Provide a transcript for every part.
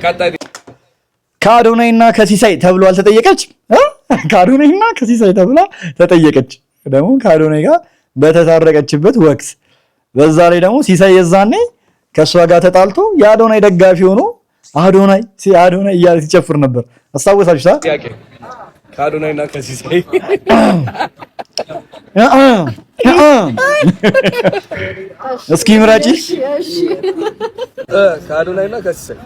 ቀጣይ ከአዶናይና ከሲሳይ ተብሎ አልተጠየቀች? ከአዶናይና ከሲሳይ ተብላ ተጠየቀች። ደግሞ ከአዶናይ ጋር በተታረቀችበት ወቅት በዛ ላይ ደግሞ ሲሳይ የዛኔ ከሷ ጋር ተጣልቶ የአዶናይ ደጋፊ ሆኖ አዶናይ እያለ ሲጨፍር ነበር። አስታወሳችሁ? ከአዶናይና ከሲሳይ እስኪ ምራጪ። ከአዶናይና ከሲሳይ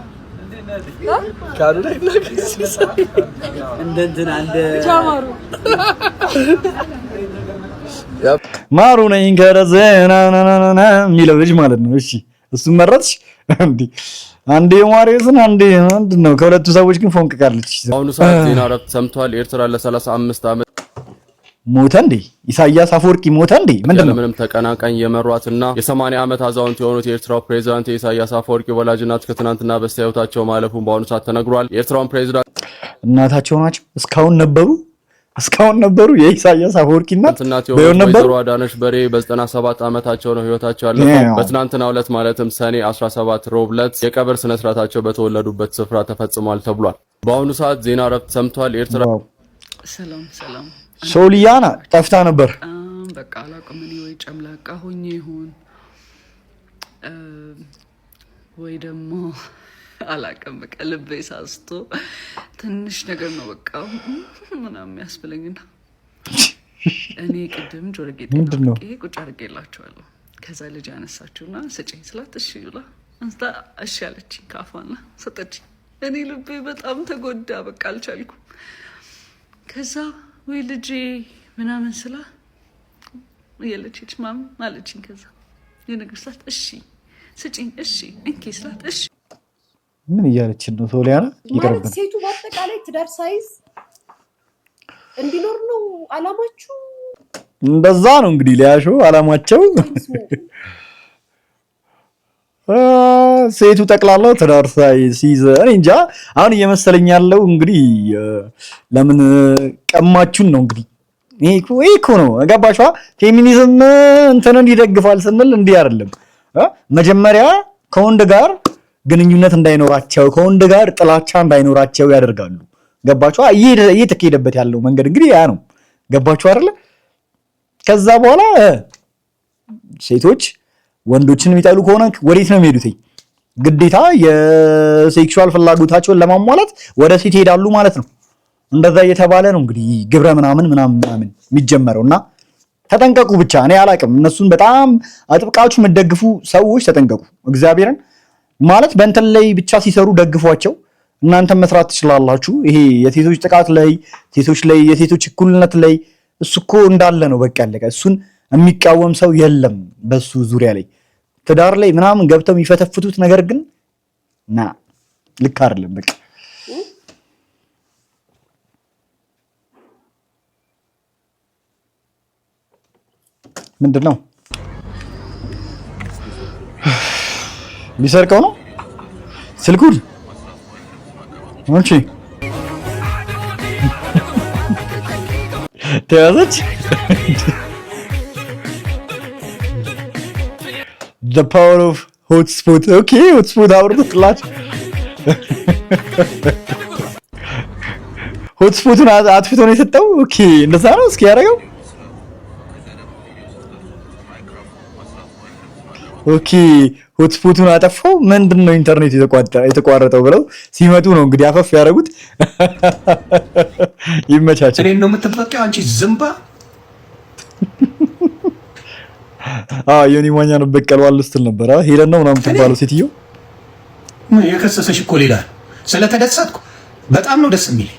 እንደንትን አንደ ማሩ ነኝ ከረዘና የሚለው ልጅ ማለት ነው። እሺ እሱን መረጥሽ እንዴ? አንዴ ማሪዮስን አንዴ ምንድነው? ከሁለቱ ሰዎች ግን ፎንቅቃለች። አሁን ሰዓት ዜና እረፍት ሰምቷል። ኤርትራ ለ35 ዓመት ሞተ እንዴ? ኢሳያስ አፈወርቂ ሞተ እንዴ? ምንድነው? ምንም ተቀናቃኝ የመሯትና የ80 ዓመት አዛውንት የሆኑት የኤርትራው ፕሬዝዳንት ኢሳያስ አፈወርቂ ወላጅናት ከትናንትና በስቲያ ሕይወታቸው ማለፉን በአሁኑ ሰዓት ተነግሯል። የኤርትራውን ፕሬዝዳንት እናታቸው ናቸው እስካሁን ነበሩ የኢሳያስ አፈወርቂ እናት ወይዘሮ አዳነች በሬ በ97 ዓመታቸው ነው ሕይወታቸው ያለፈው። በትናንትናው ዕለት ማለትም ሰኔ 17 ሮብ ዕለት የቀብር ስነ ስርዓታቸው በተወለዱበት ስፍራ ተፈጽሟል ተብሏል። በአሁኑ ሰዓት ዜና እረፍት ሰምቷል። ኤርትራ ሰላም ሶሊያና ጠፍታ ነበር። በቃ አላውቅም እኔ ወይ ጨምላቃ ሆኜ ይሁን ወይ ደግሞ አላውቅም። በቃ ልቤ ሳስቶ ትንሽ ነገር ነው በቃ ምናምን ያስብለኝና እኔ ቅድም ጆሮጌ ቁጭ አድርጌላቸዋለሁ። ከዛ ልጅ ያነሳችውና ስጪኝ ስላት እሺ ብላ አንስታ እሺ አለችኝ ካፏና ሰጠችኝ። እኔ ልቤ በጣም ተጎዳ። በቃ አልቻልኩም። ከዛ ወይ ልጄ ምናምን ስላ የለችች ማም አለችኝ። ከዛ የነገር ስላት እሺ ስጪኝ እሺ እንኪ ስላት እሺ ምን እያለች ነው ሶሊያና? ማለት ሴቱ በአጠቃላይ ትዳር ሳይዝ እንዲኖር ነው አላማችሁ? እንደዛ ነው እንግዲህ ሊያሾ አላማቸው። ሴቱ ጠቅላላው ትዳር ሳይዝ እኔ እንጃ። አሁን እየመሰለኝ ያለው እንግዲህ ለምን ቀማችሁን ነው እንግዲህ። ይሄ እኮ ነው ገባችኋ? ፌሚኒዝም እንትንን ይደግፋል ስንል እንዲህ አይደለም። መጀመሪያ ከወንድ ጋር ግንኙነት እንዳይኖራቸው ከወንድ ጋር ጥላቻ እንዳይኖራቸው ያደርጋሉ። ገባችኋ? እየተካሄደበት ያለው መንገድ እንግዲህ ያ ነው። ገባችኋ አይደለ? ከዛ በኋላ ሴቶች ወንዶችን የሚጠሉ ከሆነ ወዴት ነው የሚሄዱት? ግዴታ የሴክሹዋል ፍላጎታቸውን ለማሟላት ወደ ሴት ይሄዳሉ ማለት ነው። እንደዛ እየተባለ ነው እንግዲህ ግብረ ምናምን የሚጀመረውና ተጠንቀቁ። ብቻ እኔ አላቅም። እነሱን በጣም አጥብቃችሁ የምትደግፉ ሰዎች ተጠንቀቁ። እግዚአብሔርን ማለት በእንትን ላይ ብቻ ሲሰሩ ደግፏቸው። እናንተም መስራት ትችላላችሁ። ይሄ የሴቶች ጥቃት ላይ የሴቶች እኩልነት ላይ እሱ እኮ እንዳለ ነው። በቃ ያለቀ። እሱን የሚቃወም ሰው የለም በሱ ዙሪያ ላይ። ትዳር ላይ ምናምን ገብተው የሚፈተፍቱት ነገር ግን ልክ አይደለም። በቃ ምንድነው ሊሰርቀው ነው ስልኩን? አንቺ ተያዘች። The power of hotspot. Okay, hotspot አውርደላችሁ። ሆትስፖቱን አጥፍቶ ነው የሰጠው። ኦኬ እንደዛ ነው። እስኪ ያደርገው። ኦኬ ሆትስፖቱን አጠፋው። ምንድነው ኢንተርኔት የተቋረጠው ብለው ሲመጡ ነው እንግዲህ አፈፍ ያደረጉት። ይመቻቸው። እኔን ነው የምትበቀው አንቺ ዝምባ። ዮኒ ማኛ ነው በቀልዋል ስትል ነበር። ሄለን ነው ምናምን ትባለው ሴትዮ የከሰሰሽ እኮ ሌላ። ስለተደሰትኩ በጣም ነው ደስ የሚል።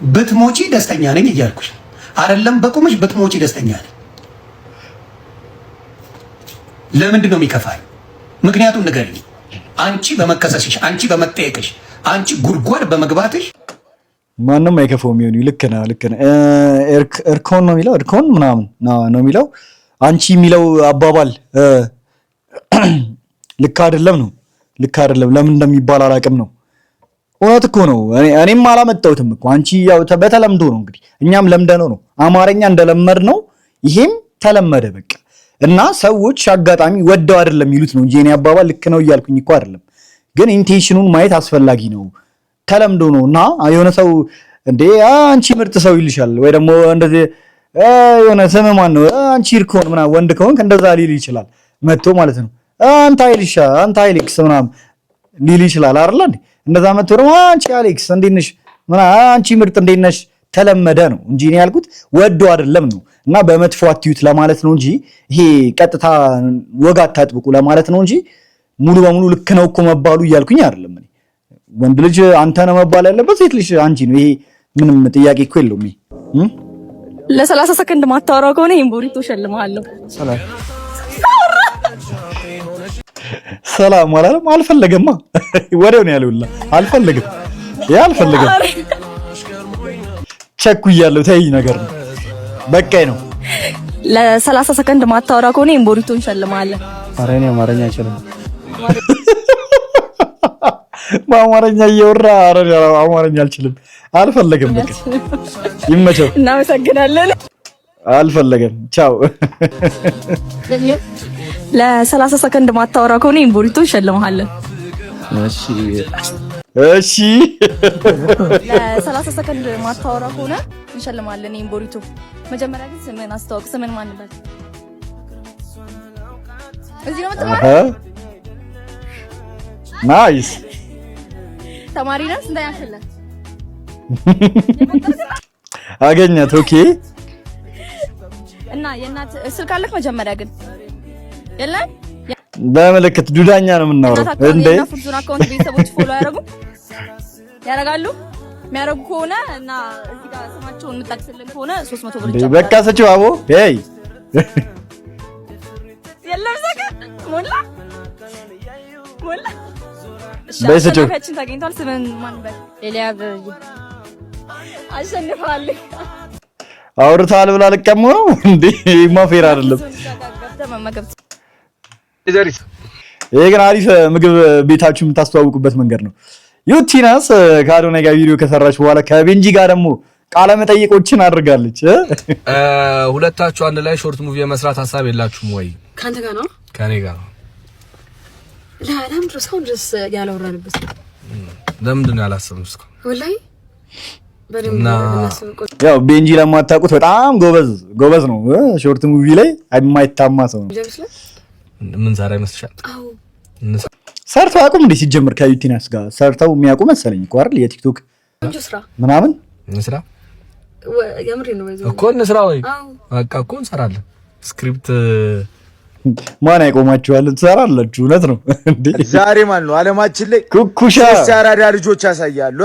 ብትሞጪ ደስተኛ ነኝ እያልኩሽ አይደለም። በቁምሽ ብትሞጪ ደስተኛ ነኝ። ለምንድን ነው የሚከፋኝ? ምክንያቱም ንገሪኝ። አንቺ በመከሰስሽ፣ አንቺ በመጠየቅሽ፣ አንቺ ጉድጓድ በመግባትሽ ማንም አይከፋውም። ዮኒ ልክ ነህ። እርኮን ነው የሚለው እርኮን ምናምን ነው የሚለው። አንቺ የሚለው አባባል ልክ አይደለም ነው። ልክ አይደለም። ለምን እንደሚባል አላውቅም ነው። እውነት እኮ ነው። እኔም አላመጣሁትም እኮ። አንቺ ያው በተለምዶ ነው እንግዲህ እኛም ለምደነው ነው። አማርኛ እንደለመድ ነው። ይሄም ተለመደ በቃ። እና ሰዎች አጋጣሚ ወደው አይደለም የሚሉት ነው እንጂ እኔ አባባል ልክ ነው እያልኩኝ እኮ አይደለም። ግን ኢንቴንሽኑን ማየት አስፈላጊ ነው። ተለምዶ ነውና የሆነ ሰው እንዴ አንቺ ምርጥ ሰው ይልሻል ወይ ደግሞ እንደዚህ የሆነ ስም ማን ነው አንቺ ይርኮን ምናምን ወንድ ከሆንክ እንደዛ ሊል ይችላል መጥቶ ማለት ነው። አንተ አይልሻ አንተ አይልክስ ምናምን ሊል ይችላል አይደል እንዴ? እንደዛ መጥቶ ደግሞ አንቺ አሌክስ እንዴት ነሽ ምናምን አንቺ ምርጥ እንዴት ነሽ ተለመደ ነው እንጂ እኔ ያልኩት ወዶ አይደለም ነው። እና በመጥፎ አትዩት ለማለት ነው እንጂ ይሄ ቀጥታ ወጋ አታጥብቁ ለማለት ነው እንጂ ሙሉ በሙሉ ልክ ነው እኮ መባሉ እያልኩኝ አይደለም። እኔ ወንድ ልጅ አንተ ነው መባል ያለበት፣ ሴት ልጅ አንቺ ነው። ይሄ ምንም ጥያቄ እኮ የለውም። ይሄ ለ30 ሰከንድ ማታወራው ከሆነ ይሄን ቦሪቶ ሸልማለሁ። ሰላም አላለም አልፈለገማ ወሬው ነው ያለውላ አልፈለገም። ያ አልፈለገም ቸኩያለሁ ተይ ነገር ነው በቃይ ነው። ለ30 ሰከንድ ማታወራው ከሆነ ይሄን ቦሪቶ እንሸልማለን። ኧረ እኔ አማርኛ አይችልም በአማርኛ እየወራ ኧረ አማርኛ አልችልም አልፈለገም በቃ ይመቸው። እናመሰግናለን። አልፈለገም ቻው። ለ30 ሰከንድ ማታወራ ከሆነ ይሄን ቦሪቶ እንሸልማለን። እሺ እሺ ለ30 ሰከንድ ማታወራ ከሆነ እንሸልማለን ይሄን ቦሪቶ። መጀመሪያ ግን ስምን አስተዋውቅ። ስምን ማን ነበር? እዚህ ነው የምትማረው? ናይስ ተማሪ ነህ? ስንተኛ ክፍል ነህ? አገኘት። ኦኬ እና የእናት ስልክ አለክ? መጀመሪያ ግን የለም። በመለከት ዱዳኛ ነው የምናወራው እንዴ? እና ፉርዙን አካውንት ቤተሰቦች ፎሎ ያደርጋሉ። የሚያደርጉ ከሆነ እና እዚህ ጋር ስማቸውን እንጠቅስልን ከሆነ 300 ብር ይቻላል። በቃ ሰጪው አቦ ሄይ የለም ዘጋ ሞላ በሰጪው ካችን ታገኝቷል። ስምን ማን በል? ኤልያብ አሸንፋል። አውርታል ብላ ልቀሙ ነው እንዴ? ማፌር አይደለም። ይሄ ግን አሪፍ ምግብ ቤታችሁ የምታስተዋውቁበት መንገድ ነው። ዩቲናስ ከአዶናይ ጋር ቪዲዮ ከሰራች በኋላ ከቤንጂ ጋር ደግሞ ቃለ መጠይቆችን አድርጋለች። ሁለታችሁ አንድ ላይ ሾርት ሙቪ የመስራት ሀሳብ የላችሁም ወይ? ካንተ ጋር ነው? ከኔ ጋር ነው። ለምን ድረስ ያላወራንበት? ለምንድን ነው ያላሰብነው እስካሁን? ወላሂ በደምብ ያው ቤንጂ ለማታውቁት በጣም ጎበዝ ነው። ሾርት ሙቪ ላይ የማይታማ ሰው ነው። ምን ዛሬ መስሻል? አዎ ሰርተው አቁም እንዴ? ሲጀምር ከዩቲናስ ጋር ሰርተው የሚያውቁ መሰለኝ እኮ አይደል? የቲክቶክ ስራ ምናምን እንስራ የምሬ ነው እኮ እንስራ ወይ በቃ እኮ እንሰራለን። ስክሪፕት ማን ያቆማችኋል? ትሰራላችሁ። እውነት ነው እንዴ? ዛሬ ማን ነው አለማችን ላይ ኩኩሻ አራዳ ልጆች ያሳያሉ።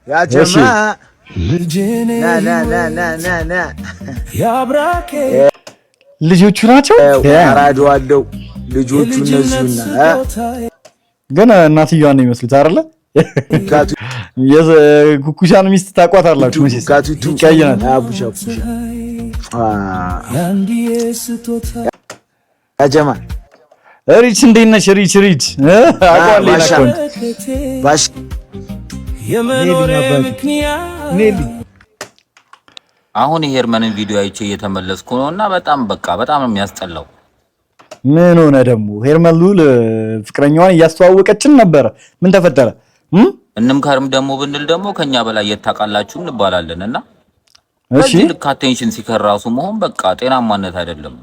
ያጀማ ና ያብራኬ ልጆቹ ናቸው። አራዳው አለው ልጆቹ እነሱና ግን እናትየዋ ነው የሚመስሉት አይደለ? የኩኩሻን ሚስት ታቋታላችሁ መቼስ ቀይናት አቡሻ ያጀማ ሪች እንዴት ነሽ? ሪች አቋሌ ናኮን ባሽ አሁን የሄርመንን ቪዲዮ አይቼ እየተመለስኩ ነውና በጣም ነው የሚያስጠላው። ምን ሆነ ደግሞ? ሄርመን ሉል ፍቅረኛዋን እያስተዋወቀችን ነበር። ምን ተፈጠረ? እንምከርም ደግሞ ብንል ደግሞ ከኛ በላይ የታውቃላችሁ እንባላለንና እሺ ልክ አቴንሽን ሲከር ራሱ መሆን በቃ ጤናማነት አይደለም።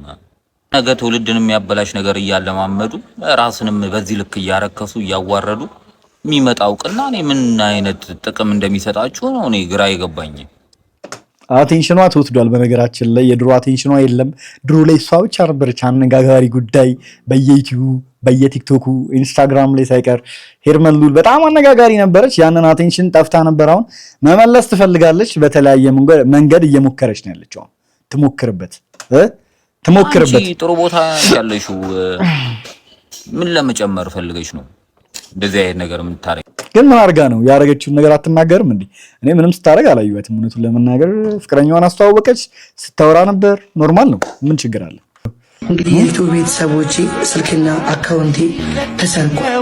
ነገ ትውልድን የሚያበላሽ ነገር እያለማመዱ ራስንም በዚህ ልክ እያረከሱ እያዋረዱ የሚመጣው ቅና እኔ ምን አይነት ጥቅም እንደሚሰጣችሁ ነው እኔ ግራ የገባኝ። አቴንሽኗ ተወስዷል። በነገራችን ላይ የድሮ አቴንሽኗ የለም። ድሮ ላይ እሷ ብቻ ነበረች አነጋጋሪ ጉዳይ በየዩቲዩብ በየቲክቶኩ ኢንስታግራም ላይ ሳይቀር ሄርመን ሉል በጣም አነጋጋሪ ነበረች። ያንን አቴንሽን ጠፍታ ነበር። አሁን መመለስ ትፈልጋለች። በተለያየ መንገድ እየሞከረች ነው ያለችው። ትሞክርበት። አንቺ ጥሩ ቦታ ያለሽው ምን ለመጨመር ፈልገሽ ነው እንደዚህ አይነት ነገር የምታረግ? ግን ምን አድርጋ ነው ያደረገችውን ነገር አትናገርም እንዴ? እኔ ምንም ስታደርግ አላየኋትም። እውነቱን ለመናገር ፍቅረኛዋን አስተዋወቀች፣ ስታወራ ነበር። ኖርማል ነው። ምን ችግር አለ? እንግዲህ የዩቲዩብ ቤተሰቦቼ ስልክና አካውንቴ ተሰርቋል።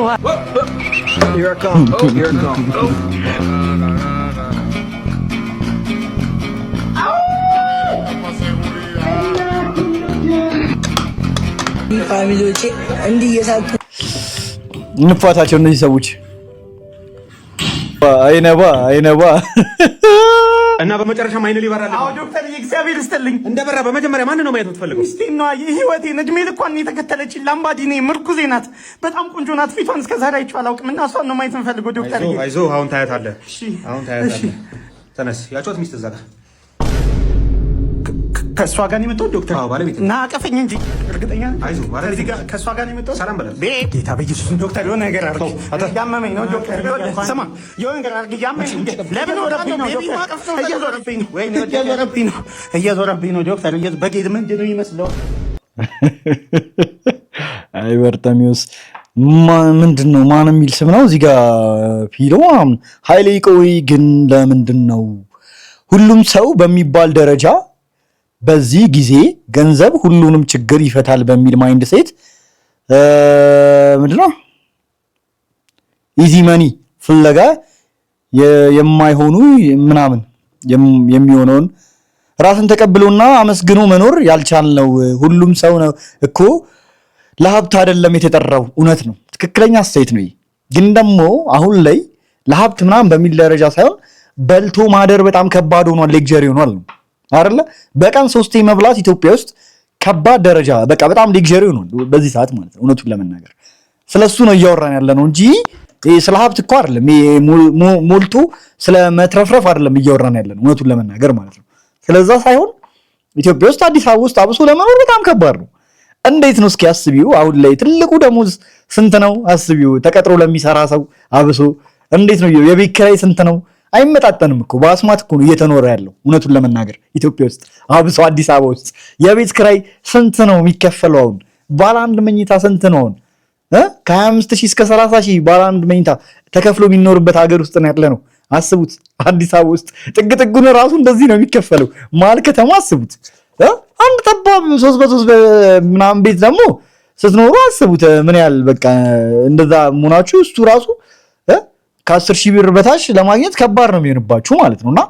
ፋሚሊዎቼ እንዲህ እየሳቁ እንፋታቸው እነዚህ ሰዎች አይነባ እና በመጨረሻም አይነ ሊበራል። አዎ ዶክተር እግዚአብሔር ይስጥልኝ። እንደበራ በመጀመሪያ ማን ነው ማየት የምትፈልገው? እስቲ ነው የህይወቴን እድሜ ልኳን የተከተለችኝ ላምባዲኔ ምርኩዜ ናት። በጣም ቆንጆ ናት። ፊቷን እስከዛሬ አይቼው አላውቅም እና እሷን ነው ማየት የምፈልገው ዶክተር። አይዞህ አሁን ታያታለህ። አሁን ታያታለህ። ተነስ። ያጫወት ሚስት እዛ ጋር ከእሷ ጋር ነው የመጣሁት ዶክተር። አዎ ባለቤት እና አቀፈኝ እንጂ እርግጠኛ ነኝ። አይዞህ ባለቤት ጋር ከእሷ ጋር ነው የመጣሁት። ሰላም በላት። ጌታ በኢየሱስ ዶክተር የሆነ ነገር አድርግ። ያመመኝ ነው ዶክተር። ስማ የሆነ ነገር አድርግ። ያመመኝ ለምን ወረብኝ ነው ዶክተር? እየዞረብኝ ነው ዶክተር። በጌት ምንድን ነው ይመስለው? አይ በርተሚውስ ምንድን ነው ማን የሚል ስም ነው እዚህ ጋር ፊልም ኃይሌ ቆይ ግን ለምንድን ነው ሁሉም ሰው በሚባል ደረጃ በዚህ ጊዜ ገንዘብ ሁሉንም ችግር ይፈታል በሚል ማይንድ ሴት ምንድነው ኢዚ መኒ ፍለጋ የማይሆኑ ምናምን የሚሆነውን ራስን ተቀብሎና አመስግኖ መኖር ያልቻልነው ሁሉም ሰው ነው እኮ ለሀብት አይደለም የተጠራው። እውነት ነው፣ ትክክለኛ አስተያየት ነው። ግን ደግሞ አሁን ላይ ለሀብት ምናምን በሚል ደረጃ ሳይሆን በልቶ ማደር በጣም ከባድ ሆኗል፣ ሌክዠሪ ሆኗል ነው አይደለ? በቀን 3 መብላት ኢትዮጵያ ውስጥ ከባድ ደረጃ በቃ በጣም ሌክዠሪ ሆኗል በዚህ ሰዓት ማለት ነው። እውነቱን ለመናገር ስለሱ ነው እያወራን ያለ ነው እንጂ ስለ ሀብት እኮ አይደለም። ሞልቶ ስለ መትረፍረፍ አይደለም እያወራን ያለ ነው እውነቱን ለመናገር ማለት ነው። ስለዛ ሳይሆን ኢትዮጵያ ውስጥ አዲስ አበባ ውስጥ አብሶ ለመኖር በጣም ከባድ ነው። እንዴት ነው እስኪ አስቢው። አሁን ላይ ትልቁ ደሞዝ ስንት ነው አስቢው። ተቀጥሮ ለሚሰራ ሰው አብሶ እንዴት ነው የቤት ኪራይ ስንት ነው? አይመጣጠንም እኮ በአስማት እኮ ነው እየተኖረ ያለው እውነቱን ለመናገር ኢትዮጵያ ውስጥ አብሶ አዲስ አበባ ውስጥ የቤት ኪራይ ስንት ነው የሚከፈለው? አሁን ባለ አንድ መኝታ ስንት ነው? ከ25,000 እስከ 30,000 ባለ አንድ መኝታ ተከፍሎ የሚኖርበት ሀገር ውስጥ ነው ያለ ነው። አስቡት አዲስ አበባ ውስጥ ጥግ ራሱ እንደዚህ ነው የሚከፈለው። መሀል ከተማ አስቡት። አንድ ጠባብ 3 ምናምን ቤት ደግሞ ስትኖሩ አስቡት ምን ያህል በቃ እንደዛ መሆናችሁ እሱ ራሱ ከ10,000 ብር በታች ለማግኘት ከባድ ነው የሚሆንባችሁ ማለት ነውና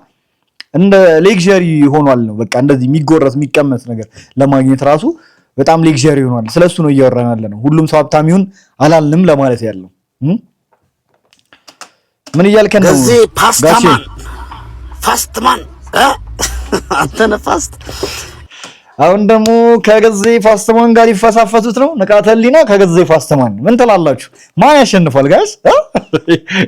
እንደ ሌክዠሪ ሆኗል ነው በቃ እንደዚህ የሚጎረስ የሚቀመስ ነገር ለማግኘት ራሱ በጣም ሌክዠሪ ሆኗል። ስለሱ ነው እያወራን ያለ ነው። ሁሉም ሰው ሀብታም ይሁን አላልንም ለማለት ያለው ምን እያልከን ነው? ከዚህ ፋስትማን አንተ ነህ ፋስት። አሁን ደግሞ ከገዜ ፋስትማን ጋር ይፈሳፈቱት ነው። ንቃተ ህሊና ከገዜ ፋስትማን ምን ትላላችሁ? ማን ያሸንፋል ጋይስ?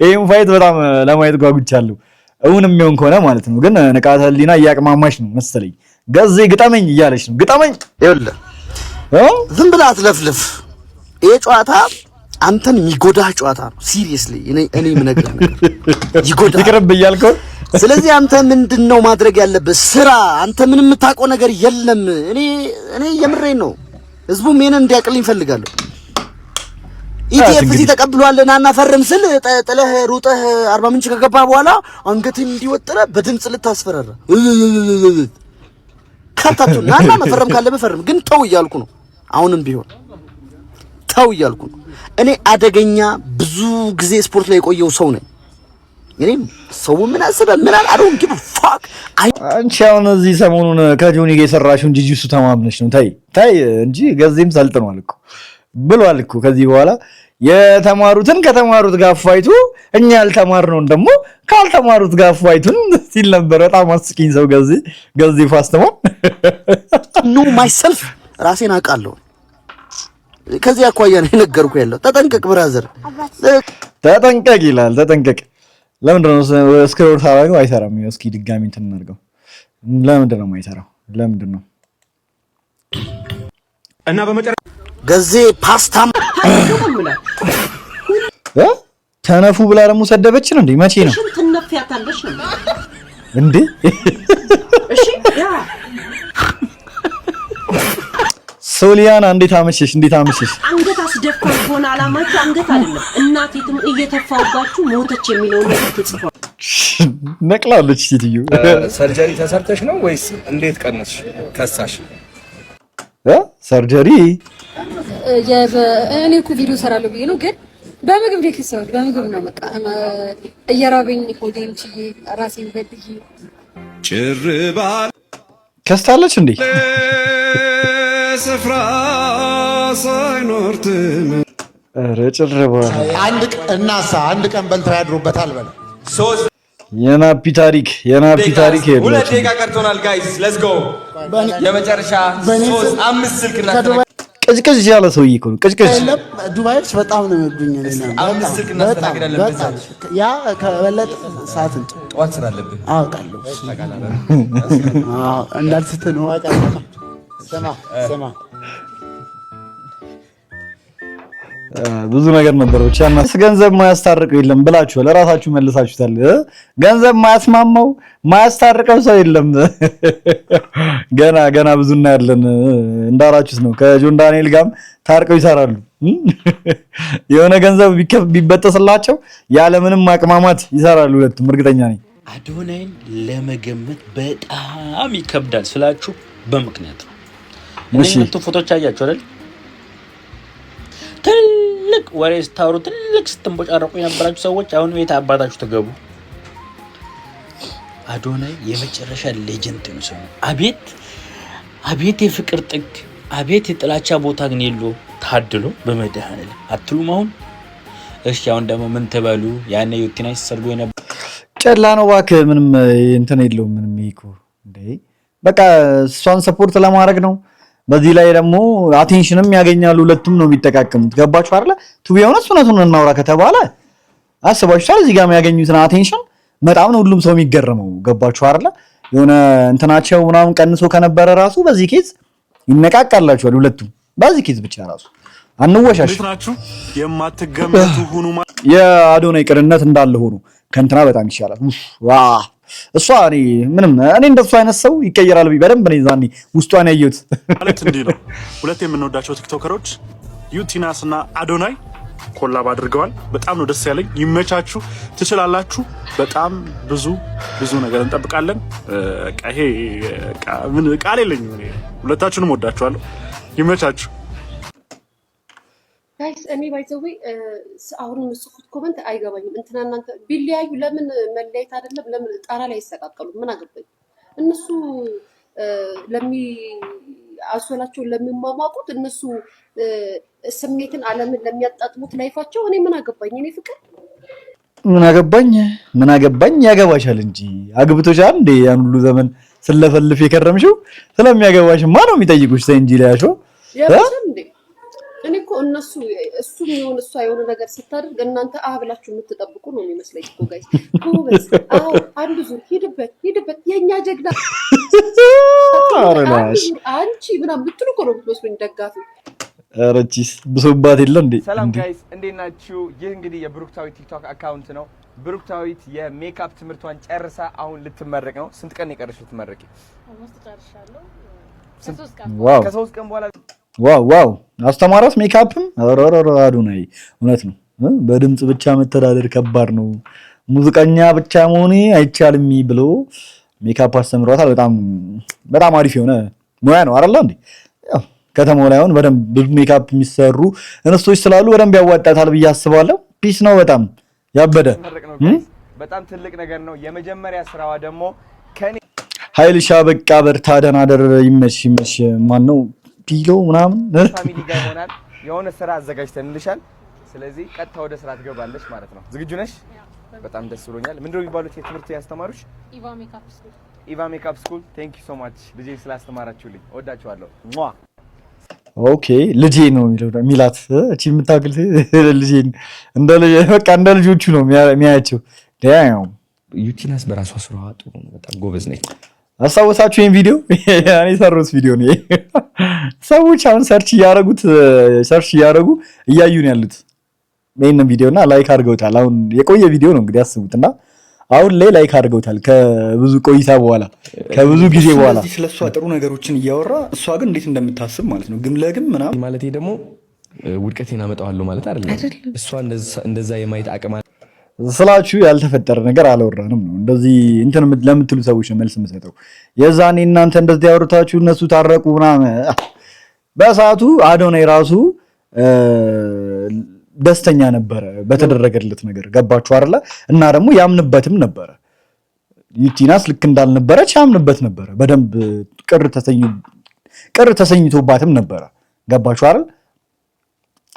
ይሄን ፋይት በጣም ለማየት ጓጉቻለሁ። እውን የሚሆን ከሆነ ማለት ነው። ግን ንቃተ ህሊና እያቅማማሽ ነው መሰለኝ። ገዜ ግጠመኝ እያለች ነው። ግጠመኝ ይኸውልህ ዝም ብለህ አትለፍልፍ። ይሄ ጨዋታ አንተን የሚጎዳህ ጨዋታ ነው። ሲሪየስሊ እኔ የምነግርህ ነገር ይጎዳህ። ይቅርብ እያልከው ስለዚህ አንተ ምንድነው ማድረግ ያለበት ስራ? አንተ ምንም የምታውቀው ነገር የለም። እኔ የምሬን ነው። ህዝቡም ይሄንን እንዲያቅልኝ እፈልጋለሁ። ኢቲኤፍሲ ተቀብሏልና እና ፈርም ስል ጥለህ ሩጠህ 40 ምንጭ ከገባ በኋላ አንገትህን እንዲወጥረ በድምጽ ልታስፈራራ ከተቱና እና መፈረም ካለበት ፈርም። ግን ተው እያልኩ ነው። አሁንም ቢሆን ተው እያልኩ ነው። እኔ አደገኛ ብዙ ጊዜ ስፖርት ላይ የቆየው ሰው ነኝ። እኔም ሰው ምን አሰበ ምን አላደረም ግን ፋክ አንቺ አሁን እዚህ ሰሞኑን ከጆኒ ጋር የሰራሽውን ጂጂሱ ተማምነሽ ነው። ታይ እንጂ ገዜም ሰልጥኗል እኮ ብሏል እኮ ከዚህ በኋላ የተማሩትን ከተማሩት ጋር ፋይቱ እኛ ያልተማርነውን ደግሞ ካልተማሩት ጋር ፋይቱን ሲል ነበር። በጣም አስቂኝ ሰው ገዜ ፋስትማን ኖ ማይሰልፍ ራሴን አውቃለሁ። ከዚህ አኳያ ነው የነገርኩህ ያለው። ተጠንቀቅ ብራዘር ተጠንቀቅ ይላል። ተጠንቀቅ ለምንድን ነው ስክሮል ታደርገው አይሰራም? እስኪ ድጋሚ እንትን እናድርገው። ለምንድን ነው የማይሰራው? ለምንድን ነው እና በመጨረሻ ገዜ ፓስታ ተነፉ ብላ ደግሞ ሰደበችን እንዴ? መቼ ነው ትነፊያታለሽ ነው እንዴ? እሺ ያ ሶሊያና እንዴት አመሸሽ? አንገት አስደፋኝ ሆነ አላማችሁ አንገት አይደለም እናቴትም እየተፋውባችሁ ሞተች የሚለው ነገር ተጽፏል። ነቅላለች ሴትዮ። ሰርጀሪ ተሰርተሽ ነው ወይስ እንዴት ቀነስሽ? ከሳሽ ሰርጀሪ እኔ እኮ ቪዲዮ ሰራለሁ ብዬ ነው ግን በምግብ ደክሰው በምግብ ነው በቃ እየራበኝ ሆዴን ችዬ ራሴን በድዬ ጭርባል ከስታለች እንዴ? ስፍራ ሳይኖርት ኧረ ጭርባ አንድ ቀን በልተው ያድሩበታል በለ 3 የናፒ ታሪክ 2 ደቂቃ ቀርቶናል ጋይስ ሌትስ ጎ የመጨረሻ 3 5 ስልክና ቅዝቅዝ ያለ ሰውዬ እኮ ነው ቅዝቅዝ ዱባይስ በጣም ነው የሚወዱኝ እኔና 5 ስልክ እናስተናግዳለን በዛች ያ ከበለጠ ሰዓት ጠዋት ስራ አለብን አውቃለሁ እንዳልስት ነው አውቃለሁ ሰማ ብዙ ነገር ነበር ብቻ እና ገንዘብ ማያስታርቀው የለም ብላችሁ ለራሳችሁ መልሳችሁታል ገንዘብ ማያስማማው ማያስታርቀው ሰው የለም ገና ብዙ እናያለን እንዳራችሁት ነው ከጆን ዳንኤል ጋርም ታርቀው ይሰራሉ የሆነ ገንዘብ ቢበጠስላቸው ያለ ምንም ማቅማማት ይሰራሉ ሁለቱም እርግጠኛ ነኝ አዶናይን ለመገመት በጣም ይከብዳል ስላችሁ በምክንያት ነው እነዚህ ፎቶዎች አያችሁ አይደል ትልቅ ወሬ ስታወሩ ትልቅ ስትንቦጫረቁ የነበራችሁ ሰዎች አሁን ቤት አባታችሁ ተገቡ አዶናይ የመጨረሻ ሌጀንድ ነው ሰው አቤት የፍቅር ጥግ አቤት የጥላቻ ቦታ ግን የለው ታድሎ በመድኃኔዓለም አትሉም አሁን እሺ አሁን ደግሞ ምን ተባሉ ያኔ ዩቲናይስ ሰርጎ የነበረ ጨላ ነው እባክህ ምንም እንትን የለውም ምንም ይኮ እንዴ በቃ እሷን ሰፖርት ለማድረግ ነው በዚህ ላይ ደግሞ አቴንሽንም ያገኛሉ ሁለቱም ነው የሚጠቃቀሙት ገባችሁ አይደለ ቱ ቢሆንስ እውነቱን እናውራ ከተባለ አስባችኋል እዚህ ጋር የሚያገኙትን አቴንሽን በጣም ነው ሁሉም ሰው የሚገርመው ገባችሁ አይደለ የሆነ እንትናቸው ምናምን ቀንሶ ከነበረ ራሱ በዚህ ኬዝ ይነቃቃላችኋል ሁለቱም በዚህ ኬዝ ብቻ ራሱ አንወሻሽ ናችሁ የማትገመቱ ሁኑ የአዶናይ ቅንነት እንዳለ ሆኖ ከእንትና በጣም ይሻላል ዋ እሷ እኔ እንደሱ አይነት ሰው ይቀየራል በደንብ ነው ዛኔ ውስጧን ያየሁት ማለት እንዴ ነው ሁለት የምንወዳቸው ቲክቶከሮች ዩቲናስ እና አዶናይ ኮላብ አድርገዋል በጣም ነው ደስ ያለኝ ይመቻችሁ ትችላላችሁ በጣም ብዙ ነገር እንጠብቃለን ይሄ ምን ቃል የለኝም ሁለታችሁንም ወዳችኋለሁ ይመቻችሁ ጋይስ እኔ ባይዘዌ አሁን የምጽፉት ኮመንት አይገባኝም እንትና እናንተ ቢለያዩ ለምን መለያየት አይደለም ለምን ጣራ ላይ ይሰቃቀሉ ምን አገባኝ እነሱ አሶላቸውን ለሚማማቁት እነሱ ስሜትን ዓለምን ለሚያጣጥሙት ላይፋቸው እኔ ምን አገባኝ እኔ ፍቅር ምን አገባኝ ያገባሻል እንጂ አግብቶሻል እንዴ ያን ሁሉ ዘመን ስለፈልፍ የከረምሽው ስለሚያገባሽ ማን ነው የሚጠይቁሽ እንጂ ላያሾ ያባሰም እንዴ እኔ እኮ እሱ የሚሆን እሷ የሆነ ነገር ስታደርግ እናንተ ብላችሁ የምትጠብቁ ነው የሚመስለኝ እኮ ጋይስ ጎበዝ አንዱ ዙር ሂድበት የኛ ጀግና አንቺ ምናምን ብትሉ እኮ ነው የምትመስሉኝ ደጋፊ አረቺስ ብሶባት የለ እንዴ ሰላም ጋይስ እንዴት ናችሁ ይህ እንግዲህ የብሩክታዊት ቲክቶክ አካውንት ነው ብሩክታዊት የሜካፕ ትምህርቷን ጨርሳ አሁን ልትመረቅ ነው ስንት ቀን የቀረሽ ልትመረቂ ከ3 ቀን በኋላ ዋው አስተማራት ሜካፕም አዶናይ እውነት ነው በድምጽ ብቻ መተዳደር ከባድ ነው ሙዚቀኛ ብቻ መሆን አይቻልም ብሎ ሜካፕ አስተምሯታል በጣም አሪፍ የሆነ ሙያ ነው አይደል እንዴ ያው ከተማው ላይ አሁን በደንብ ብዙ ሜካፕ የሚሰሩ እንስቶች ስላሉ በደንብ ያዋጣታል ብዬ አስባለሁ ፒስ ነው በጣም ያበደ በጣም ትልቅ ነገር ነው የመጀመሪያ ስራዋ ደግሞ ከኔ ኃይልሻ በቃ በርታ ደህና ደር ይመሽ ማን ነው ፒሎ ምናምን ፋሚሊ ጋር ሆናል የሆነ ስራ አዘጋጅተንልሻል ስለዚህ ቀጥታ ወደ ስራ ትገባለሽ ማለት ነው ዝግጁ ነሽ በጣም ደስ ብሎኛል ምንድነው የሚባሉት የትምህርት ያስተማሩሽ ኢቫ ሜካፕ ስኩል ቴንክ ዩ ሶ ማች ልጄ ስላስተማራችሁልኝ ወዳችኋለሁ ኦኬ ልጄ ነው ሚላት እቺ የምታክል ልጄ እንደ ልጆቹ ነው የሚያያቸው ዳያው ዩቲናስ በራሷ ስራዋ ጥሩ ነው በጣም ጎበዝ ነች አሳውሳችሁ ይሄን ቪዲዮ ያኔ ሰሩት ቪዲዮ ነው ሰዎች አሁን ሰርች እያደረጉ እያዩ ነው ያሉት ይሄንን ቪዲዮና ላይክ አድርገውታል አሁን የቆየ ቪዲዮ ነው እንግዲህ አስቡትና አሁን ላይ ላይክ አድርገውታል ከብዙ ቆይታ በኋላ ከብዙ ጊዜ በኋላ ስለሷ ጥሩ ነገሮችን እያወራ እሷ ግን እንዴት እንደምታስብ ማለት ነው ግን ለግም ምናምን ማለት ደግሞ ውድቀቴን አመጣዋለሁ ማለት አይደለም እሷ እንደዛ የማይት አቅም ስላችሁ ያልተፈጠረ ነገር አላወራንም ነው እንደዚህ እንትን ለምትሉ ሰዎች መልስ መስጠው የዛኔ እናንተ እንደዚህ ያወሩታችሁ እነሱ ታረቁ ምናምን በሰዓቱ አዶናይ ራሱ ደስተኛ ነበረ በተደረገለት ነገር ገባችሁ አይደለ እና ደግሞ ያምንበትም ነበረ ዩቲናስ ልክ እንዳልነበረች ያምንበት ነበረ በደንብ ቅር ተሰኝቶባትም ነበረ ገባችሁ አይደል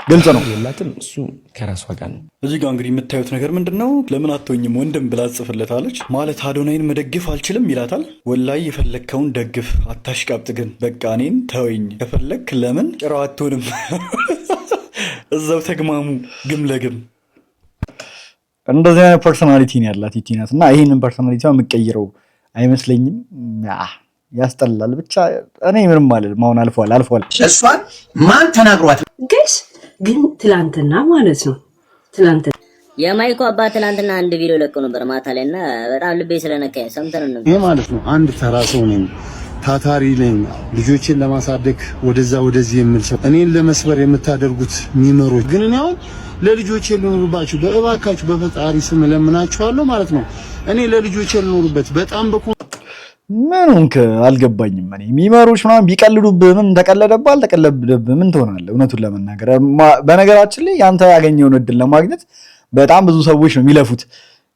ግልጽ ነው። የላትም እሱ ከራሷ ጋር ነው። እዚህ ጋር እንግዲህ የምታዩት ነገር ምንድነው? ለምን አትሆኝም ወንድም ብላ ጽፍለታለች። ማለት አዶናይን መደገፍ አልችልም ይላታል። ወላይ የፈለግከውን ደግፍ፣ አታሽቃብጥ፣ ግን በቃ እኔን ተወኝ። ከፈለግ ለምን ጭራው አትሆንም? እዛው ተግማሙ ግም ለግም። እንደዚህ አይነት ፐርሶናሊቲ ነው ያላት ቲናስ እና ይሄንን ፐርሶናሊቲዋ የምትቀይረው አይመስለኝም። ያስጠላል። ብቻ እኔ ምንም አልልም። አሁን አልፏል። እሷን ማን ተናግሯት? ጋይስ ግን ትላንትና ማለት ነው የማይኮ አባት ትላንትና አንድ ቪዲዮ ለቀው ነበር ማታ ላይ እና በጣም ልቤ ስለነካኝ ሰምተን ነው። ይሄ ማለት ነው አንድ ተራ ሰው ነኝ፣ ታታሪ ነኝ፣ ልጆችን ለማሳደግ ወደዛ ወደዚህ የምል ሰው እኔን ለመስበር የምታደርጉት ሚመሮች ግን እኔ አሁን ለልጆቼ ልኖርባችሁ በእባካችሁ በፈጣሪ ስም ለምናችኋለሁ ማለት ነው። እኔ ለልጆቼ ልኖርበት በጣም ምኑን አልገባኝም። እኔ ሚመሮች ምናምን ቢቀልዱብህ ምን ተቀለደብህ አልተቀለደብህ ምን ትሆናለህ? እውነቱን ለመናገር በነገራችን ላይ ያንተ ያገኘውን እድል ለማግኘት በጣም ብዙ ሰዎች ነው የሚለፉት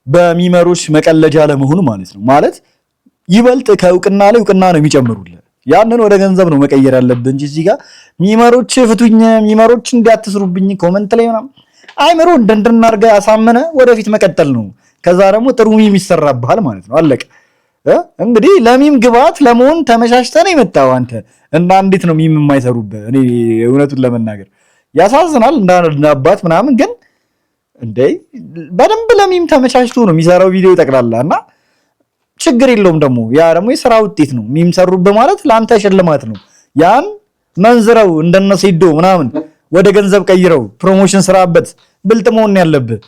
በሚመሮች መቀለጃ ለመሆኑ ማለት ነው። ማለት ይበልጥ ከእውቅና ላይ እውቅና ነው የሚጨምሩልህ። ያንን ወደ ገንዘብ ነው መቀየር ያለብህ እንጂ እዚህ ጋር ሚመሮች ፍቱኝ፣ ሚመሮች እንዲያትስሩብኝ ኮመንት ላይ ምናምን አይምሮ እንደንድናርጋ ያሳመነ ወደፊት መቀጠል ነው። ከዛ ደግሞ ጥሩ ሚም ይሰራብሃል ማለት ነው። አለቀ። እንግዲህ ለሚም ግባት ለመሆን ተመሻሽተህ ነው የመጣው አንተ እና እንዴት ነው ሚም የማይሰሩብህ? እኔ እውነቱን ለመናገር ያሳዝናል። እንደ አባት ምናምን ግን እንዴ በደንብ ለሚም ተመቻችቶ ነው የሚሰራው ቪዲዮ ይጠቅላላ እና ችግር የለውም። ደግሞ ያ ደግሞ የሥራ ውጤት ነው። ሚም ሰሩብህ ማለት ለአንተ ሽልማት ነው። ያን መንዝረው እንደነሰይዶ ምናምን ወደ ገንዘብ ቀይረው ፕሮሞሽን ስራበት ብልጥ መሆን ያለብህ።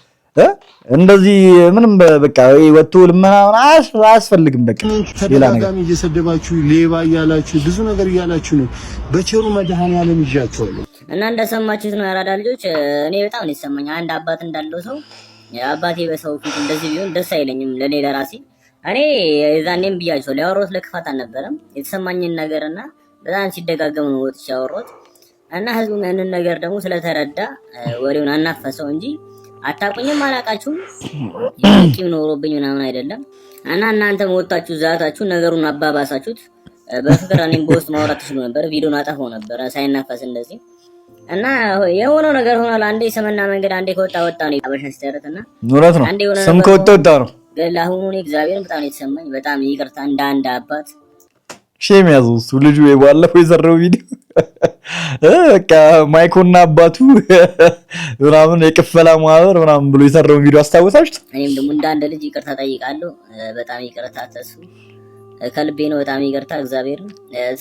እንደዚህ ምንም በቃ ወጥቶ ልመናውን አያስፈልግም። በቃ ሌላ ነገር እየሰደባችሁ ሌባ እያላችሁ ብዙ ነገር እያላችሁ ነው። በቸሩ መድኃኒዓለም ይዣችኋለሁ እና እንደሰማችሁት ነው ያራዳ ልጆች። እኔ በጣም ነው የተሰማኝ አንድ አባት እንዳለው ሰው። አባቴ በሰው ፊት እንደዚህ ቢሆን ደስ አይለኝም ለኔ ለራሴ። እኔ የዛኔም ብያቸው ሊያወራሁት ለክፋት አልነበረም። የተሰማኝን ነገርና በጣም ሲደጋገም ነው ወጥቼ ያወራሁት እና ህዝቡ ያንን ነገር ደግሞ ስለተረዳ ወሬውን አናፈሰው እንጂ አታቁኝም አላቃችሁም ይቂም ኖሮብኝ ምናምን አይደለም። እና እናንተም ወጣችሁ ዛታችሁ ነገሩን አባባሳችሁት። በፍቅር እኔም በውስጥ ማውራት ትችሉ ነበር፣ ቪዲዮን አጠፋው ነበር ሳይናፈስ እንደዚህ። እና የሆነው ነገር ሆኗል። አንዴ ስምና መንገድ አንዴ ከወጣ ወጣ ነው አበሻ ሲተረትና ኑረት ነው። ስም ከወጣ ወጣ ነው። ግን አሁን እኔ እግዚአብሔርን በጣም የተሰማኝ በጣም ይቅርታ እንደ አንድ አባት ሼም ያዘው እሱ ልጁ የባለፈው የሰራው ቪዲዮ በቃ ማይኮና አባቱ ምናምን የቅፈላ ማህበር ምናምን ብሎ የሰራውን ቪዲዮ አስታውሳችሁት? እኔም ደግሞ እንደ አንድ ልጅ ይቅርታ ጠይቃለሁ። በጣም ይቅርታ ተስፉ ከልቤ ነው። በጣም ይቅርታ እግዚአብሔርን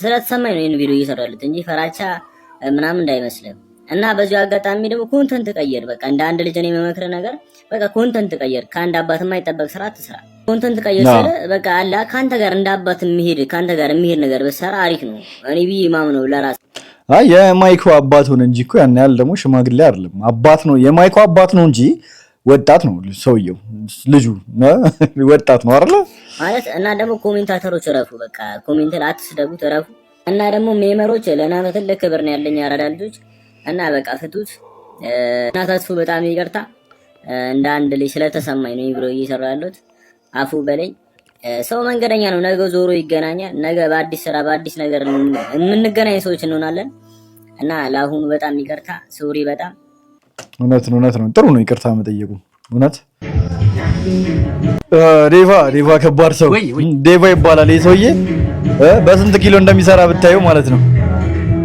ስለተሰማኝ ነው ይሄን ቪዲዮ እየሰራሁት እንጂ ፈራቻ ምናምን እንዳይመስልም። እና በዚሁ አጋጣሚ ደግሞ ኮንተንት ቀየር። በቃ እንደ አንድ ልጅ እኔ የምመክርህ ነገር በቃ ኮንተንት ቀየር። ከአንድ አባት የማይጠበቅ ስራ አትስራ። ኮንተንት ቀየር ስለ በቃ አላ ካንተ ጋር እንደ አባት ካንተ ጋር የሚሄድ ነገር በሰራ አሪፍ ነው። እኔ ብዬ ማምነው ለራስ አይ የማይኮ አባት ሆነ እንጂ እኮ ያን ያህል ደግሞ ሽማግሌ አይደለም። አባት ነው የማይኮ አባት ነው እንጂ ወጣት ነው ሰውየው። ልጁ ወጣት ነው አይደል ማለት። እና ደግሞ ኮሜንታተሮች ረፉ። በቃ ኮሜንት ላይ አትስደቡ፣ ተረፉ። እና ደግሞ ሜመሮች ለእናንተ ትልቅ ክብር ነው ያለኝ ያራዳ ልጆች። እና በቃ ፍቱት እና ተስፉ በጣም ይቅርታ እንደ አንድ ልጅ ስለተሰማኝ ነው ብሎ እየሰራ ያለሁት። አፉ በለኝ። ሰው መንገደኛ ነው፣ ነገ ዞሮ ይገናኛል። ነገ በአዲስ ስራ በአዲስ ነገር የምንገናኝ ሰዎች እንሆናለን። እና ለአሁኑ በጣም ይቅርታ ሶሪ። በጣም እውነት ነው። ጥሩ ነው ይቅርታ መጠየቁ እውነት። ዴቫ ከባድ ሰው ዴቫ ይባላል። ይሄ ሰውዬ በስንት ኪሎ እንደሚሰራ ብታየው ማለት ነው።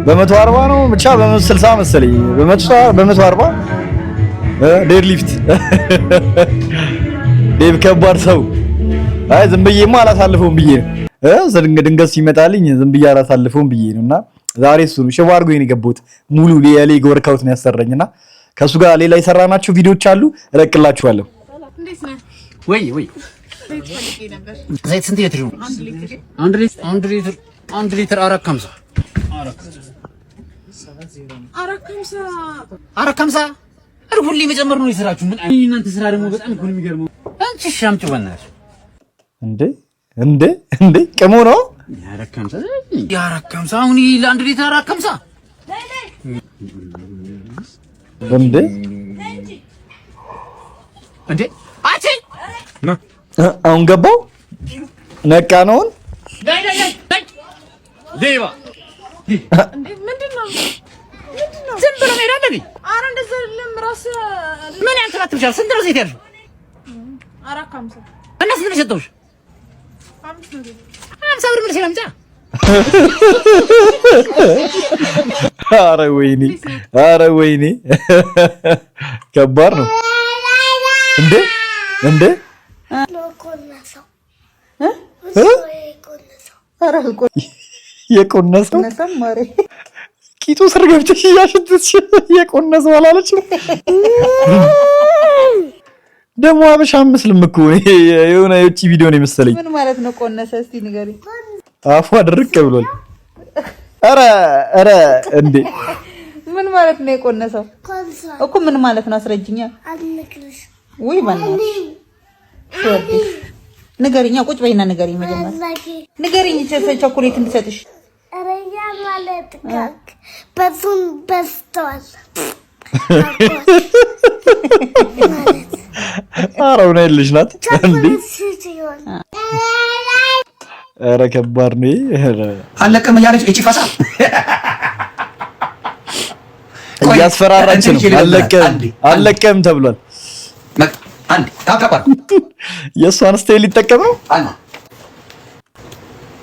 በ140 ነው ብቻ በ160 መሰለኝ በ140 ዴድ ሊፍት ዴቭ ከባድ ሰው። አይ ዝም ብዬማ አላሳልፈውም ብዬ ነው ድንገት ሲመጣልኝ ዝም ብዬ አላሳልፈውም ብዬ ነውና ዛሬ እሱ ነው ሽባ አድርጎኝ ነው የገባሁት። ሙሉ ሌሊት ወርካውት ነው ያሰራኝና ከሱ ጋር ሌላ የሰራናቸው ቪዲዮዎች አሉ እለቅላችኋለሁ። ወይ ዘይት ስንት ሊትር ነው? አንድ ሊትር 450 ሁሌ መጨመር ነው የስራችሁ። ምን እናንተ ስራ ደግሞ በጣም እኮ ነው የሚገርመው። አንቺ ሻምጭ በእናትሽ እንዴ ቅሞ ነው ያ450 አሁን ለአንድ ሊትር 450 እንዴ አቺ አሁን ገባው ነቃ ነውን ዴባ እንዴ ምንድነው ዝም ብሎ ሄዳለኝ። አረ ራስ ምን ያንተ አትምሻል? ስንት ነው ሴት ያልሽው? 450 እና ስንት ነው ሰጠሁሽ? 50 ብር ምን ስለምጣ? ኧረ ወይኔ ከባድ ነው እንዴ የቆነሰው ቂጡ ስር ገብተሽ እያሸተትሽ የቆነሰው አላለችም? ደግሞ አበሻ መስልም እኮ የሆነ የውጭ ቪዲዮ ነው የመሰለኝ። ምን ማለት ነው ቆነሰ? እስቲ ንገሪኝ። አፏ ድርቅ ብሏል። ኧረ እንዴ ምን ማለት ነው የቆነሰው እኮ? ምን ማለት ነው? አስረጅኛ። ወይ በእናትሽ ንገሪኛ። ቁጭ በይና ንገሪኝ። መጀመሪያ ንገሪኝ። ቸኮሌት እንድሰጥሽ ረያ ማለት በዙን በስተዋል አራው ነው ልጅ ናት እንዴ? ኧረ ከባድ ነው። አለቀም እያለች እቺ ፈሳ እያስፈራራች ነው። አለቀም ተብሏል። አንድ ታቀባል የሷን ስታይል ሊጠቀም ነው።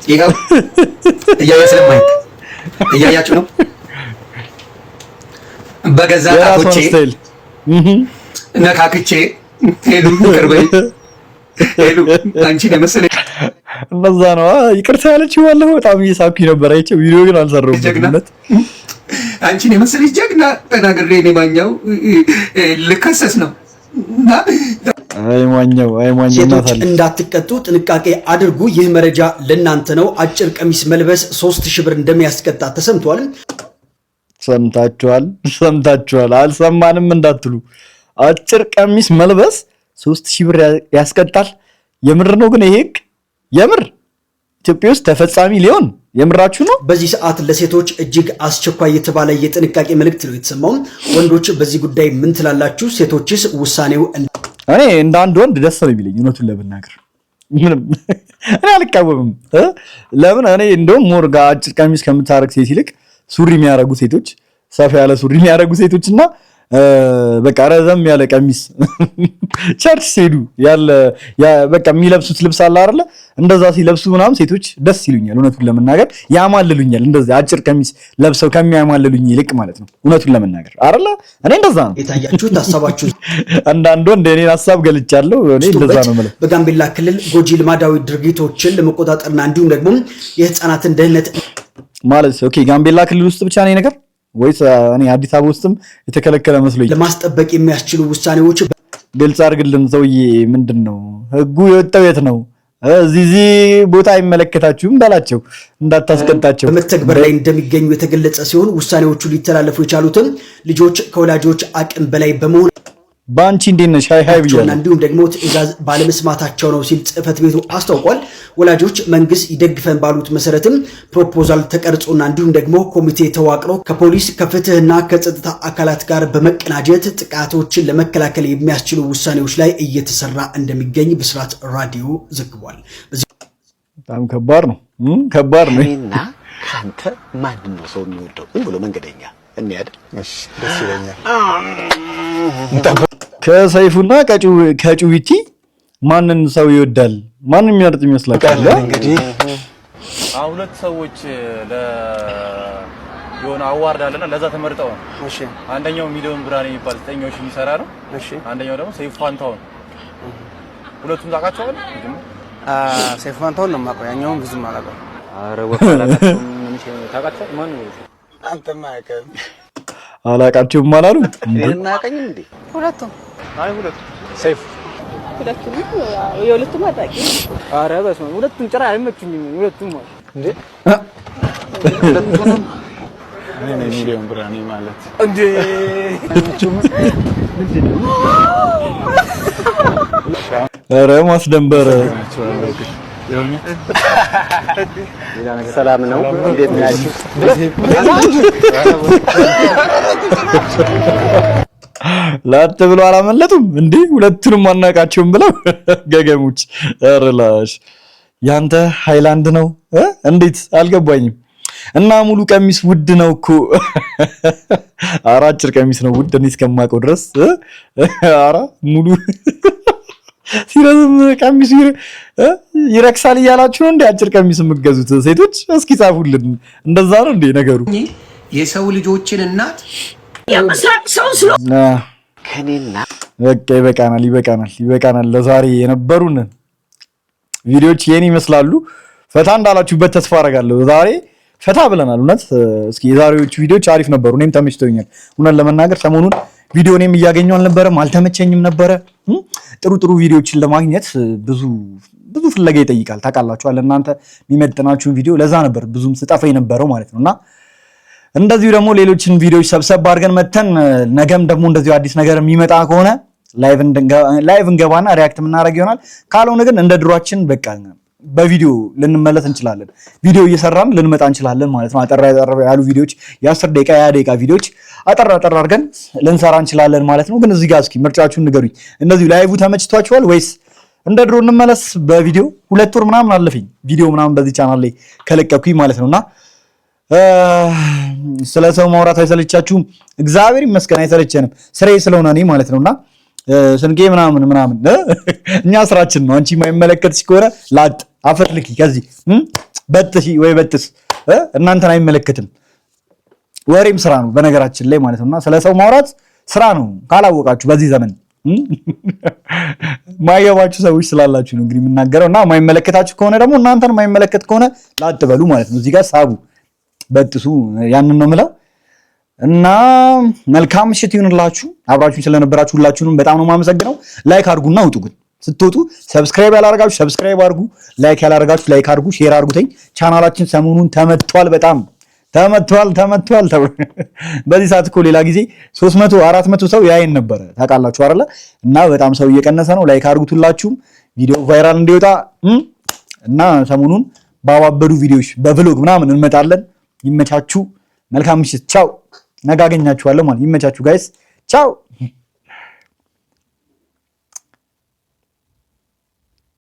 ይሄው እያያችሁት እያያችሁ ነው። በገዛ ጣቶቼ ነካክቼ ሄሉ ቅርበይ ሄሉ አንቺ ለምሳሌ እንደዛ ነው። ይቅርታ ያለችው ባለው በጣም እየሳኩኝ ነበር። አይቼው ቪዲዮ ግን አልሰራሁም። ጀግናት አንቺ ለምሳሌ ጀግና ተናግሬ እኔ ማኛው ልከሰስ ነው። አይማኛው ሴቶች እንዳትቀጡ ጥንቃቄ አድርጉ። ይህ መረጃ ለእናንተ ነው። አጭር ቀሚስ መልበስ 3000 ብር እንደሚያስቀጣ ተሰምቷል። ሰምታችኋል። አልሰማንም እንዳትሉ። አጭር ቀሚስ መልበስ 3000 ብር ያስቀጣል። የምር ነው ግን ይሄ ህግ የምር ኢትዮጵያ ውስጥ ተፈጻሚ ሊሆን የምራችሁ ነው? በዚህ ሰዓት ለሴቶች እጅግ አስቸኳይ የተባለ የጥንቃቄ መልእክት ነው የተሰማው። ወንዶች በዚህ ጉዳይ ምን ትላላችሁ? ሴቶችስ ውሳኔው እኔ እንደ አንድ ወንድ ደስ ነው የሚለኝ እውነቱን ለመናገር ምንም እኔ አልቃወምም። ለምን እኔ እንደውም ሞር ጋር አጭር ቀሚስ ከምታረግ ሴት ይልቅ ሱሪ የሚያረጉ ሴቶች ሰፋ ያለ ሱሪ የሚያረጉ ሴቶችና በቃ ረዘም ያለ ቀሚስ ቸርች ሲሄዱ ያለ በቃ የሚለብሱት ልብስ አለ አይደለ? እንደዛ ሲለብሱ ምናምን ሴቶች ደስ ይሉኛል እውነቱን ለመናገር ያማልሉኛል። እንደዛ አጭር ቀሚስ ለብሰው ከሚያማልሉኝ ይልቅ ማለት ነው እውነቱን ለመናገር አይደለ? እኔ እንደዛ ነው የታያችሁት። ሐሳባችሁ አንዳንድ ወንድ እኔን ሐሳብ ገልጫለሁ። እኔ እንደዛ ነው ማለት። በጋምቤላ ክልል ጎጂ ልማዳዊ ድርጊቶችን ለመቆጣጠርና እንዲሁም ደግሞ የህፃናትን ደህንነት ማለት ኦኬ፣ ጋምቤላ ክልል ውስጥ ብቻ ነው ነገር ወይስ እኔ አዲስ አበባ ውስጥም የተከለከለ መስሎኝ ለማስጠበቅ የሚያስችሉ ውሳኔዎች ግልጽ አድርግልን ሰውዬ። ምንድነው ህጉ የወጣው የት ነው? እዚህ ቦታ አይመለከታችሁም በላቸው እንዳታስቀጣቸው። በመተግበር ላይ እንደሚገኙ የተገለጸ ሲሆን ውሳኔዎቹ ሊተላለፉ የቻሉትም ልጆች ከወላጆች አቅም በላይ በመሆን ባንቺ እንዴት ነሽ ሃይ ብያለሁ እንዲሁም ደግሞ ትዕዛዝ ባለመስማታቸው ነው ሲል ጽህፈት ቤቱ አስታውቋል። ወላጆች መንግስት ይደግፈን ባሉት መሰረትም ፕሮፖዛል ተቀርጾና እንዲሁም ደግሞ ኮሚቴ ተዋቅሮ ከፖሊስ ከፍትህና ከጸጥታ አካላት ጋር በመቀናጀት ጥቃቶችን ለመከላከል የሚያስችሉ ውሳኔዎች ላይ እየተሰራ እንደሚገኝ ብስራት ራዲዮ ዘግቧል። በጣም ከባድ ነው። እና አንተ ማንን ነው ሰው የሚወደው? ዝም ብሎ መንገደኛ እንያድ። እሺ ደስ ይለኛል። ከሰይፉና ከጩዊቲ ማንን ሰው ይወዳል? ማንን የሚመርጥ ይመስላችኋል? እንግዲህ ሁለት ሰዎች የሆነ አዋርድ አለና ለዛ ተመርጠው ነው። እሺ አንደኛው ሚሊዮን ብርሃን የሚባል 9 ሺህ የሚሰራ ነው። እሺ አንደኛው ደግሞ ሰይፉ ፋንታውን። ሁለቱም ታውቃቸዋለህ? ሰይፉ ፋንታውን ነው የማውቀው፣ ያኛውን ብዙም አላውቀውም። ኧረ ወፋላታቸው ምን ታውቃቸዋለህ? ማን ነው? አንተማ አያውቅም። አላውቃቸውም አላሉ እኔማ አያውቅኝም እንዴ? ሁለቱም ሰይፉ ሁለቱም የሁለቱም አጣቂ። ኧረ በስመ አብ ሁለቱም ጭራ አይመቹኝም። ሁለቱም እንዴ ሁለቱም እኔ ሚሊዮን ብርሃኔ ማለት እንዴ ኧረ ማስደንበር ሰላም ነው። እንዴት ናችሁ? ላጥ ብሎ አላመለጡም እንዴ? ሁለቱንም አናቃቸውም ብለው ገገሙች። ርላሽ ያንተ ሃይላንድ ነው እንዴት አልገባኝም። እና ሙሉ ቀሚስ ውድ ነው እኮ። ኧረ አጭር ቀሚስ ነው ውድ እኔ እስከማውቀው ድረስ። ኧረ ሙሉ ሲረዝም ቀሚሱ ይረክሳል እያላችሁ ነው እንዴ አጭር ቀሚስ የምትገዙት ሴቶች? እስኪ ጻፉልን። እንደዛ ነው እንዴ ነገሩ? የሰው ልጆችን እናት የምስራቅ ሰው ስለ ከኔና በቃ ይበቃናል። ለዛሬ የነበሩን ቪዲዮዎች ይሄን ይመስላሉ። ፈታ እንዳላችሁበት ተስፋ አደርጋለሁ። ዛሬ ፈታ ብለናል። እውነት እስኪ የዛሬዎቹ ቪዲዮዎች አሪፍ ነበሩ። እኔም ተመችቶኛል። እውነት ለመናገር ሰሞኑን ቪዲዮ እኔም እያገኘሁ አልነበረም፣ አልተመቸኝም ነበረ። ጥሩ ቪዲዮዎችን ለማግኘት ብዙ ፍለጋ ይጠይቃል። ታውቃላችኋል እናንተ የሚመጥናችሁን ቪዲዮ። ለዛ ነበር ብዙም ስጠፋ የነበረው ማለት ነውና እንደዚሁ ደግሞ ሌሎችን ቪዲዮዎች ሰብሰብ አድርገን መተን ነገም ደግሞ እንደዚሁ አዲስ ነገር የሚመጣ ከሆነ ላይቭ እንገባና ሪያክት የምናደርግ ይሆናል። ካልሆነ ግን እንደ ድሯችን በቃ በቪዲዮ ልንመለስ እንችላለን። ቪዲዮ እየሰራን ልንመጣ እንችላለን ማለት ነው። አጠር ያሉ ቪዲዮዎች የ10 ደቂቃ የ20 ደቂቃ ቪዲዮዎች አጠር አድርገን ልንሰራ እንችላለን ማለት ነው። ግን እዚህ ጋር እስኪ ምርጫችሁን ንገሩኝ። እንደዚሁ ላይቭ ተመችቷችኋል ወይስ እንደ ድሮ እንመለስ? በቪዲዮ 2 ወር ምናምን አለፈኝ ቪዲዮ ምናምን በዚህ ቻናል ላይ ከለቀኩኝ ማለት ነውና ስለ ሰው ማውራት አይሰለቻችሁም? እግዚአብሔር ይመስገን አይሰለቸንም። ስራዬ ስለሆነ እኔ ማለት ነውና ስንቄ ምናምን እኛ ስራችን ነው። አንቺ የማይመለከትሽ ከሆነ ላጥ አፈትልኪ ከዚህ በጥሺ ወይ በጥስ እናንተን አይመለከትም። ወሬም ስራ ነው በነገራችን ላይ ማለት ነውና ስለ ሰው ማውራት ስራ ነው። ካላወቃችሁ በዚህ ዘመን ማየባችሁ ሰዎች ስላላችሁ ነው እንግዲህ የምናገረውና የማይመለከታችሁ ከሆነ ደግሞ እናንተን የማይመለከት ከሆነ ላጥ በሉ ማለት ነው። እዚህ ጋር ሳቡ በጥሱ ያንን ነው የምለው። እና መልካም ምሽት ይሁንላችሁ። አብራችሁን ስለነበራችሁ ሁላችሁንም በጣም ነው የማመሰግነው። ላይክ አድርጉና ውጡ። ግን ስትወጡ ሰብስክራይብ ያላደረጋችሁ ሰብስክራይብ አድርጉ፣ ላይክ ያላደረጋችሁ ላይክ አድርጉ፣ ሼር አድርጉተኝ። ቻናላችን ሰሞኑን ተመቷል፣ በጣም ተመቷል። በዚህ ሰዓት እኮ ሌላ ጊዜ 300 400 ሰው ያየን ነበረ ታውቃላችሁ አይደለ? እና በጣም ሰው እየቀነሰ ነው። ላይክ አድርጉት ሁላችሁም ቪዲዮ ቫይራል እንዲወጣ እና ሰሞኑን ባባበዱ ቪዲዮዎች በቭሎግ ምናምን እንመጣለን። ይመቻችሁ። መልካም ምሽት። ቻው። ነገ አገኛችኋለሁ ማለት ይመቻችሁ ጋይስ። ቻው